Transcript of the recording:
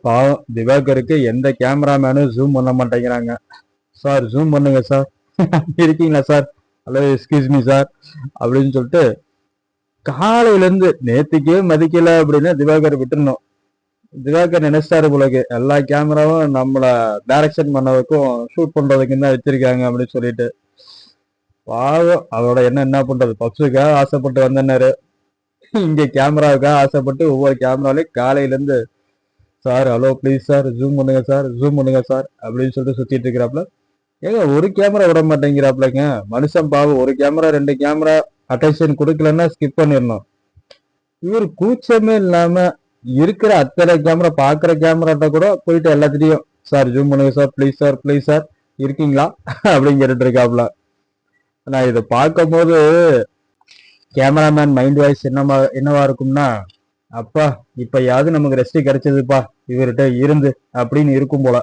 பாவம் திவாகருக்கு எந்த கேமராமேனும் ஜூம் பண்ண மாட்டேங்கிறாங்க. சார் ஜூம் பண்ணுங்க சார், இருக்கீங்களா sir, hello excuse me sir அப்படின்னு சொல்லிட்டு காலையில இருந்து நேத்துக்கே மதிக்கல அப்படின்னா திவாகர் விட்டுருணும். திவாகர் நினைச்சாரு போலக்கு எல்லா கேமராவும் நம்மள டைரக்ஷன் பண்ணதுக்கும் ஷூட் பண்றதுக்கும் தான் வச்சிருக்காங்க அப்படின்னு சொல்லிட்டு. பாவம் அவரோட என்ன பண்றது, பப்ஸுக்காக ஆசைப்பட்டு வந்தனாரு, இங்க கேமராவுக்காக ஆசைப்பட்டு ஒவ்வொரு கேமராலையும் காலையில இருந்து sir hello please sir zoom பண்ணுங்க சார், ஜூம் பண்ணுங்க சார் அப்படின்னு சொல்லிட்டு சுத்திட்டு இருக்கிறாப்ல. ஏங்க ஒரு கேமரா விட மாட்டேங்கிறாப்லங்க மனுஷன். பாவம் ஒரு கேமரா 2 கேமரா அட்டென்ஷன் கொடுக்கலன்னா ஸ்கிப் பண்ணிடணும். இவர் கூச்சமே இல்லாம இருக்கிற அத்தனை கேமரா, பாக்குற கேமராட்ட கூட போயிட்டு எல்லாத்திலையும் சார் ஜூம் பண்ணுங்க சார், ப்ளீஸ் சார் இருக்கீங்களா அப்படின்னு கேட்டுட்டு இருக்காப்ல. நான் இதை பார்க்கும் போது கேமராமேன் மைண்ட் வாய்ஸ் என்னவா இருக்கும்னா, அப்பா இப்பயாவது நமக்கு ரெஸ்ட் கிடைச்சதுப்பா இவர்கிட்ட இருந்து அப்படின்னு இருக்கும் போல.